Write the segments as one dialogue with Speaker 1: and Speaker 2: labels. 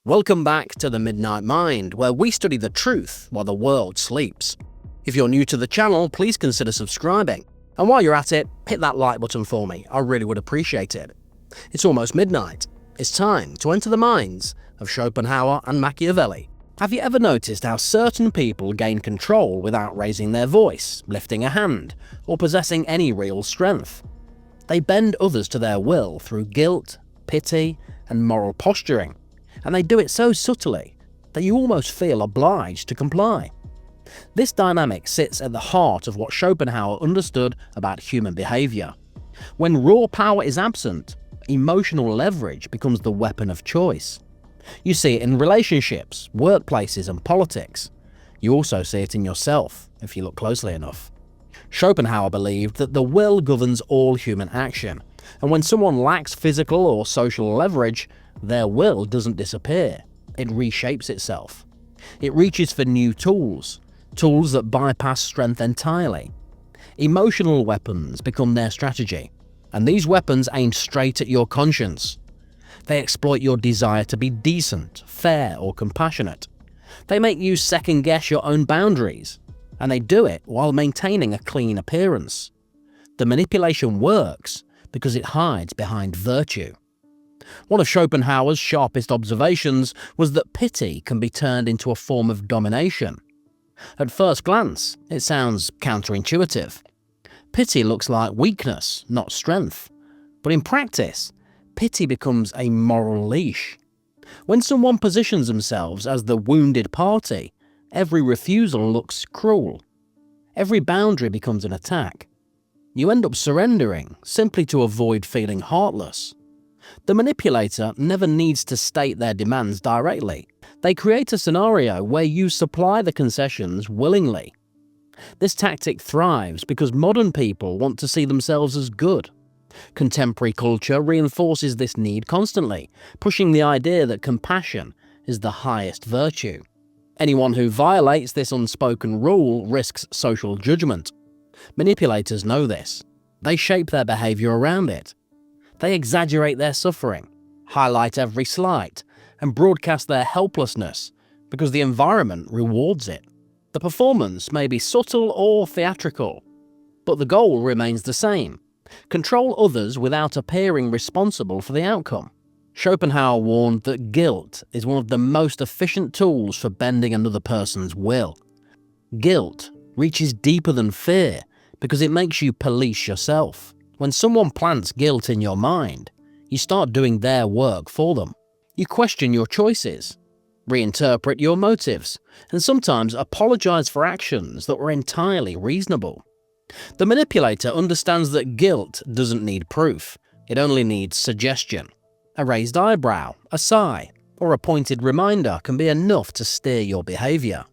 Speaker 1: Welcome back to the Midnight Mind, where we study the truth while the world sleeps. If you're new to the channel, please consider subscribing. And while you're at it, hit that like button for me, I really would appreciate it. It's almost midnight. It's time to enter the minds of Schopenhauer and Machiavelli. Have you ever noticed how certain people gain control without raising their voice, lifting a hand, or possessing any real strength? They bend others to their will through guilt, pity, and moral posturing. And they do it so subtly that you almost feel obliged to comply. This dynamic sits at the heart of what Schopenhauer understood about human behavior. When raw power is absent, emotional leverage becomes the weapon of choice. You see it in relationships, workplaces, and politics. You also see it in yourself, if you look closely enough. Schopenhauer believed that the will governs all human action, and when someone lacks physical or social leverage, their will doesn't disappear, it reshapes itself. It reaches for new tools that bypass strength entirely. Emotional weapons become their strategy, and these weapons aim straight at your conscience. They exploit your desire to be decent, fair, or compassionate. They make you second-guess your own boundaries, and they do it while maintaining a clean appearance. The manipulation works because it hides behind virtue. One of Schopenhauer's sharpest observations was that pity can be turned into a form of domination. At first glance, it sounds counterintuitive. Pity looks like weakness, not strength. But in practice, pity becomes a moral leash. When someone positions themselves as the wounded party, every refusal looks cruel. Every boundary becomes an attack. You end up surrendering simply to avoid feeling heartless. The manipulator never needs to state their demands directly. They create a scenario where you supply the concessions willingly. This tactic thrives because modern people want to see themselves as good. Contemporary culture reinforces this need constantly, pushing the idea that compassion is the highest virtue. Anyone who violates this unspoken rule risks social judgment. Manipulators know this. They shape their behavior around it. They exaggerate their suffering, highlight every slight, and broadcast their helplessness because the environment rewards it. The performance may be subtle or theatrical, but the goal remains the same: control others without appearing responsible for the outcome. Schopenhauer warned that guilt is one of the most efficient tools for bending another person's will. Guilt reaches deeper than fear because it makes you police yourself. When someone plants guilt in your mind, you start doing their work for them. You question your choices, reinterpret your motives, and sometimes apologize for actions that were entirely reasonable. The manipulator understands that guilt doesn't need proof, it only needs suggestion. A raised eyebrow, a sigh, or a pointed reminder can be enough to steer your behavior.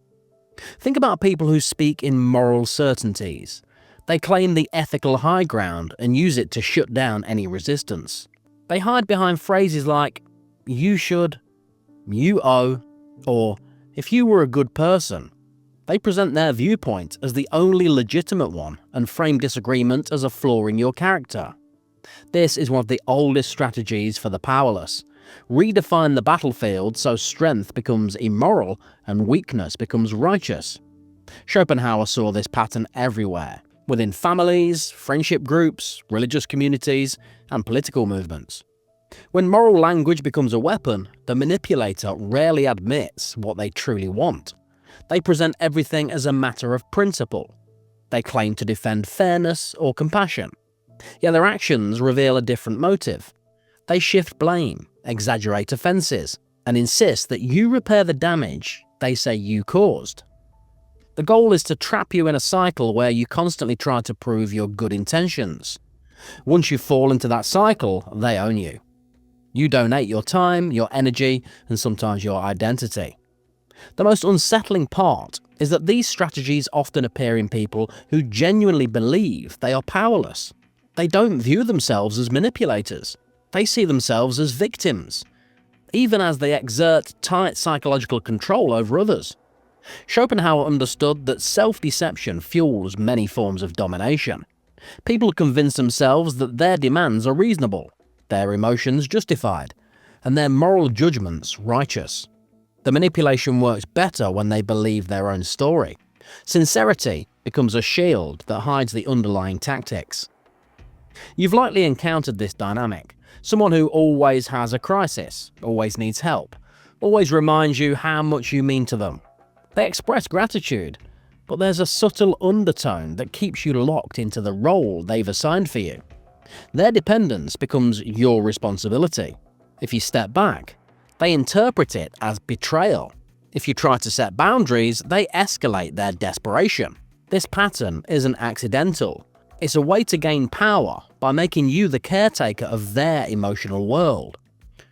Speaker 1: Think about people who speak in moral certainties. They claim the ethical high ground and use it to shut down any resistance. They hide behind phrases like, "you should," "you owe," or "if you were a good person." They present their viewpoint as the only legitimate one and frame disagreement as a flaw in your character. This is one of the oldest strategies for the powerless. Redefine the battlefield so strength becomes immoral and weakness becomes righteous. Schopenhauer saw this pattern everywhere, within families, friendship groups, religious communities, and political movements. When moral language becomes a weapon, the manipulator rarely admits what they truly want. They present everything as a matter of principle. They claim to defend fairness or compassion, yet their actions reveal a different motive. They shift blame, exaggerate offences, and insist that you repair the damage they say you caused. The goal is to trap you in a cycle where you constantly try to prove your good intentions. Once you fall into that cycle, they own you. You donate your time, your energy, and sometimes your identity. The most unsettling part is that these strategies often appear in people who genuinely believe they are powerless. They don't view themselves as manipulators. They see themselves as victims, even as they exert tight psychological control over others. Schopenhauer understood that self-deception fuels many forms of domination. People convince themselves that their demands are reasonable, their emotions justified, and their moral judgments righteous. The manipulation works better when they believe their own story. Sincerity becomes a shield that hides the underlying tactics. You've likely encountered this dynamic. Someone who always has a crisis, always needs help, always reminds you how much you mean to them. They express gratitude, but there's a subtle undertone that keeps you locked into the role they've assigned for you. Their dependence becomes your responsibility. If you step back, they interpret it as betrayal. If you try to set boundaries, they escalate their desperation. This pattern isn't accidental. It's a way to gain power by making you the caretaker of their emotional world.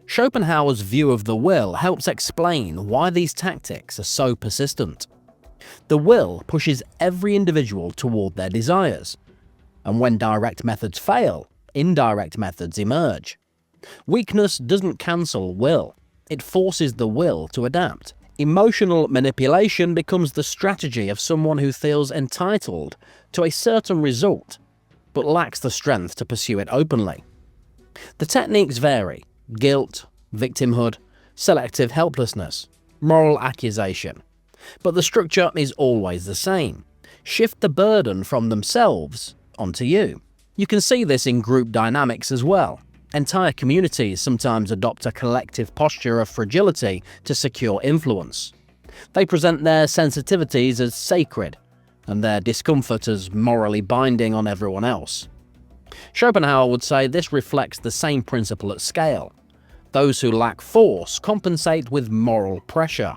Speaker 1: Schopenhauer's view of the will helps explain why these tactics are so persistent. The will pushes every individual toward their desires, and when direct methods fail, indirect methods emerge. Weakness doesn't cancel will, it forces the will to adapt. Emotional manipulation becomes the strategy of someone who feels entitled to a certain result, but lacks the strength to pursue it openly. The techniques vary: guilt, victimhood, selective helplessness, moral accusation. But the structure is always the same. Shift the burden from themselves onto you. You can see this in group dynamics as well. Entire communities sometimes adopt a collective posture of fragility to secure influence. They present their sensitivities as sacred, and their discomfort as morally binding on everyone else. Schopenhauer would say this reflects the same principle at scale. Those who lack force compensate with moral pressure.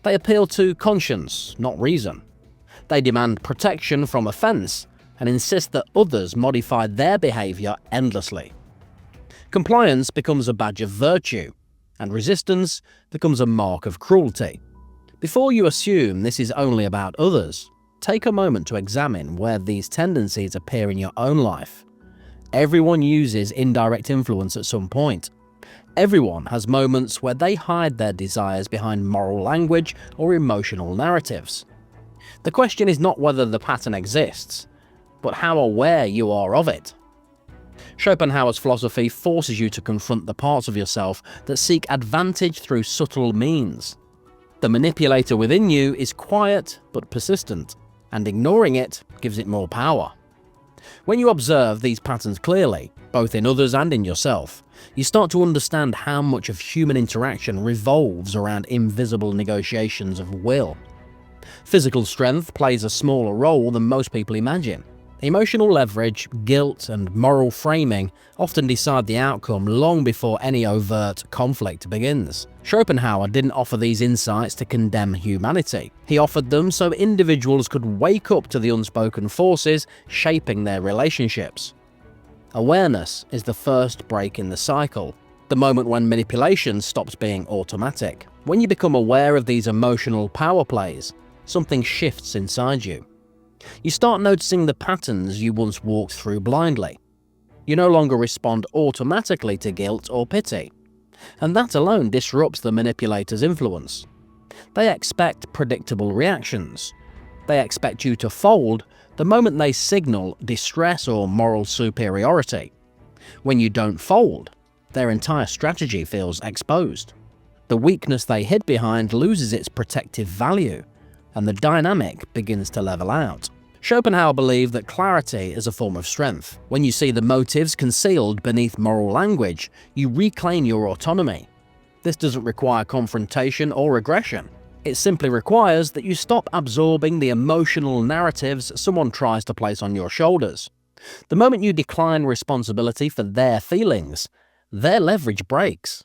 Speaker 1: They appeal to conscience, not reason. They demand protection from offense and insist that others modify their behavior endlessly. Compliance becomes a badge of virtue, and resistance becomes a mark of cruelty. Before you assume this is only about others, take a moment to examine where these tendencies appear in your own life. Everyone uses indirect influence at some point. Everyone has moments where they hide their desires behind moral language or emotional narratives. The question is not whether the pattern exists, but how aware you are of it. Schopenhauer's philosophy forces you to confront the parts of yourself that seek advantage through subtle means. The manipulator within you is quiet but persistent, and ignoring it gives it more power. When you observe these patterns clearly, both in others and in yourself, you start to understand how much of human interaction revolves around invisible negotiations of will. Physical strength plays a smaller role than most people imagine. Emotional leverage, guilt, and moral framing often decide the outcome long before any overt conflict begins. Schopenhauer didn't offer these insights to condemn humanity. He offered them so individuals could wake up to the unspoken forces shaping their relationships. Awareness is the first break in the cycle, the moment when manipulation stops being automatic. When you become aware of these emotional power plays, something shifts inside you. You start noticing the patterns you once walked through blindly. You no longer respond automatically to guilt or pity, and that alone disrupts the manipulator's influence. They expect predictable reactions. They expect you to fold the moment they signal distress or moral superiority. When you don't fold, their entire strategy feels exposed. The weakness they hid behind loses its protective value, and the dynamic begins to level out. Schopenhauer believed that clarity is a form of strength. When you see the motives concealed beneath moral language, you reclaim your autonomy. This doesn't require confrontation or aggression. It simply requires that you stop absorbing the emotional narratives someone tries to place on your shoulders. The moment you decline responsibility for their feelings, their leverage breaks.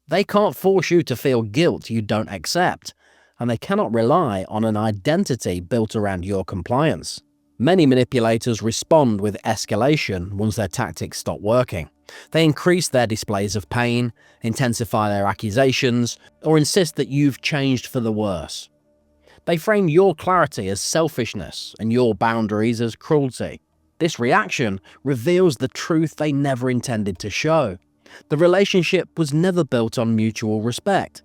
Speaker 1: They can't force you to feel guilt you don't accept, and they cannot rely on an identity built around your compliance. Many manipulators respond with escalation once their tactics stop working. They increase their displays of pain, intensify their accusations, or insist that you've changed for the worse. They frame your clarity as selfishness and your boundaries as cruelty. This reaction reveals the truth they never intended to show. The relationship was never built on mutual respect.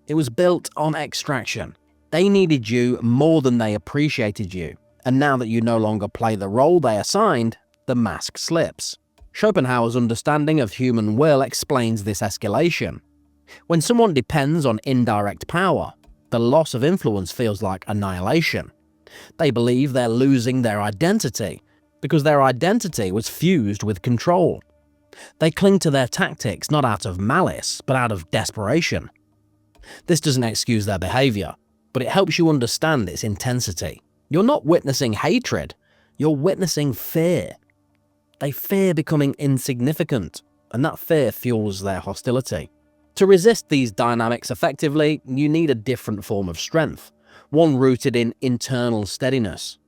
Speaker 1: It was built on extraction. They needed you more than they appreciated you, and now that you no longer play the role they assigned, the mask slips. Schopenhauer's understanding of human will explains this escalation. When someone depends on indirect power, the loss of influence feels like annihilation. They believe they're losing their identity because their identity was fused with control. They cling to their tactics not out of malice, but out of desperation. This doesn't excuse their behavior, but it helps you understand its intensity. You're not witnessing hatred, you're witnessing fear. They fear becoming insignificant, and that fear fuels their hostility. To resist these dynamics effectively, you need a different form of strength, one rooted in internal steadiness.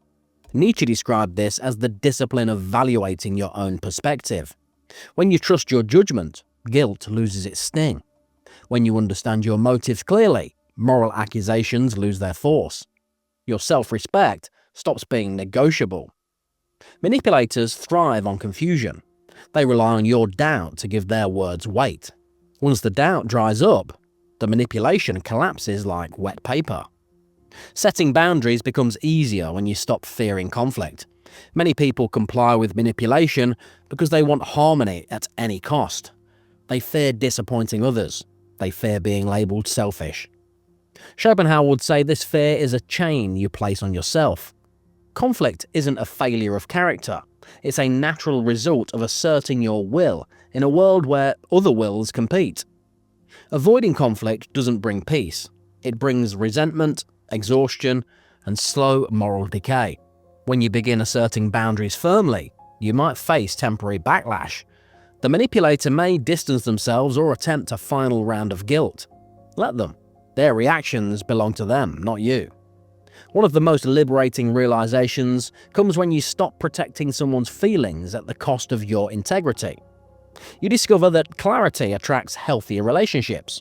Speaker 1: Nietzsche described this as the discipline of evaluating your own perspective. When you trust your judgment, guilt loses its sting. When you understand your motives clearly, moral accusations lose their force. Your self-respect stops being negotiable. Manipulators thrive on confusion. They rely on your doubt to give their words weight. Once the doubt dries up, the manipulation collapses like wet paper. Setting boundaries becomes easier when you stop fearing conflict. Many people comply with manipulation because they want harmony at any cost. They fear disappointing others. They fear being labelled selfish. Schopenhauer would say this fear is a chain you place on yourself. Conflict isn't a failure of character. It's a natural result of asserting your will in a world where other wills compete. Avoiding conflict doesn't bring peace. It brings resentment, exhaustion, and slow moral decay. When you begin asserting boundaries firmly, you might face temporary backlash. The manipulator may distance themselves or attempt a final round of guilt. Let them. Their reactions belong to them, not you. One of the most liberating realizations comes when you stop protecting someone's feelings at the cost of your integrity. You discover that clarity attracts healthier relationships.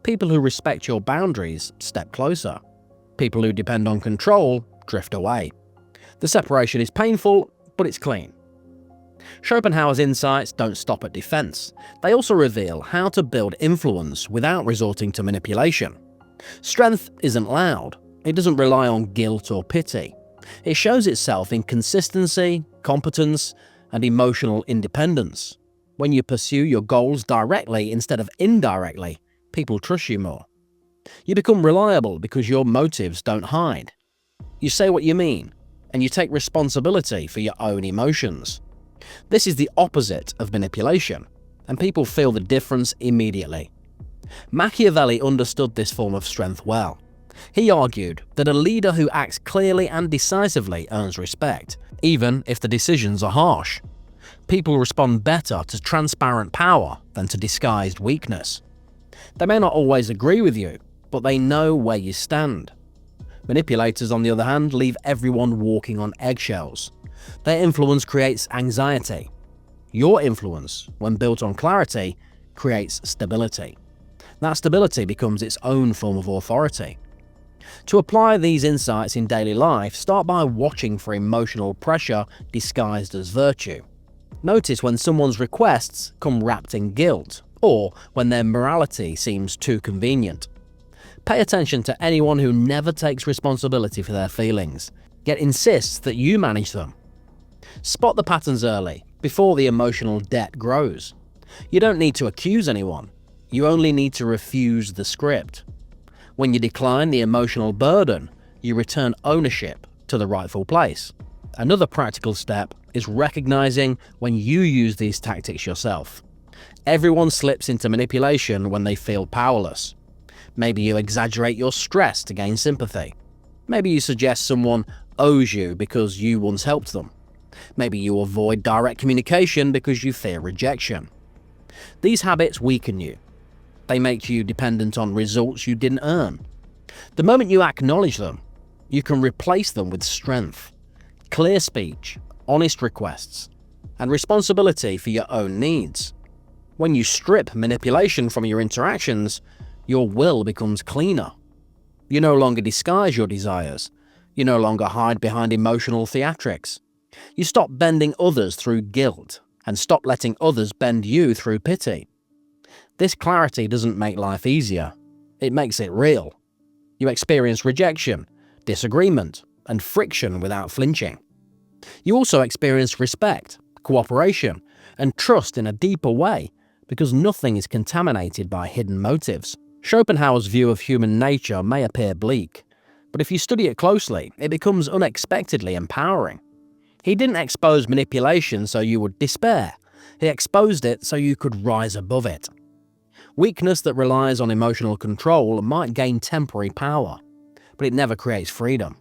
Speaker 1: People who respect your boundaries step closer. People who depend on control drift away. The separation is painful, but it's clean. Schopenhauer's insights don't stop at defense. They also reveal how to build influence without resorting to manipulation. Strength isn't loud. It doesn't rely on guilt or pity. It shows itself in consistency, competence, and emotional independence. When you pursue your goals directly instead of indirectly, people trust you more. You become reliable because your motives don't hide. You say what you mean, and you take responsibility for your own emotions. This is the opposite of manipulation, and people feel the difference immediately. Machiavelli understood this form of strength well. He argued that a leader who acts clearly and decisively earns respect, even if the decisions are harsh. People respond better to transparent power than to disguised weakness. They may not always agree with you, but they know where you stand. Manipulators, on the other hand, leave everyone walking on eggshells. Their influence creates anxiety. Your influence, when built on clarity, creates stability. That stability becomes its own form of authority. To apply these insights in daily life, start by watching for emotional pressure disguised as virtue. Notice when someone's requests come wrapped in guilt, or when their morality seems too convenient. Pay attention to anyone who never takes responsibility for their feelings, yet insists that you manage them. Spot the patterns early, before the emotional debt grows. You don't need to accuse anyone. You only need to refuse the script. When you decline the emotional burden, you return ownership to the rightful place. Another practical step is recognizing when you use these tactics yourself. Everyone slips into manipulation when they feel powerless. Maybe you exaggerate your stress to gain sympathy. Maybe you suggest someone owes you because you once helped them. Maybe you avoid direct communication because you fear rejection. These habits weaken you. They make you dependent on results you didn't earn. The moment you acknowledge them, you can replace them with strength, clear speech, honest requests, and responsibility for your own needs. When you strip manipulation from your interactions, your will becomes cleaner. You no longer disguise your desires. You no longer hide behind emotional theatrics. You stop bending others through guilt and stop letting others bend you through pity. This clarity doesn't make life easier. It makes it real. You experience rejection, disagreement, and friction without flinching. You also experience respect, cooperation, and trust in a deeper way, because nothing is contaminated by hidden motives. Schopenhauer's view of human nature may appear bleak, but if you study it closely, it becomes unexpectedly empowering. He didn't expose manipulation so you would despair. He exposed it so you could rise above it. Weakness that relies on emotional control might gain temporary power, but it never creates freedom.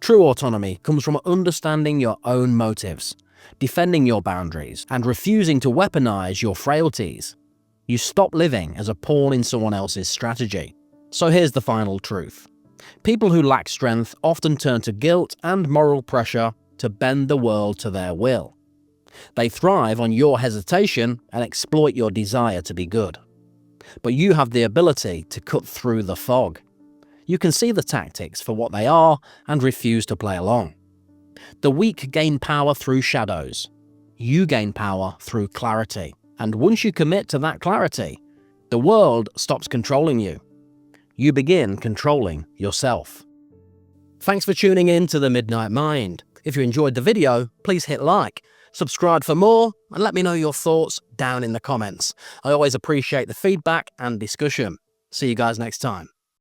Speaker 1: True autonomy comes from understanding your own motives, defending your boundaries, and refusing to weaponize your frailties. You stop living as a pawn in someone else's strategy. So here's the final truth. People who lack strength often turn to guilt and moral pressure to bend the world to their will. They thrive on your hesitation and exploit your desire to be good. But you have the ability to cut through the fog. You can see the tactics for what they are and refuse to play along. The weak gain power through shadows. You gain power through clarity. And once you commit to that clarity, the world stops controlling you. You begin controlling yourself. Thanks for tuning in to The Midnight Mind. If you enjoyed the video, please hit like, subscribe for more, and let me know your thoughts down in the comments. I always appreciate the feedback and discussion. See you guys next time.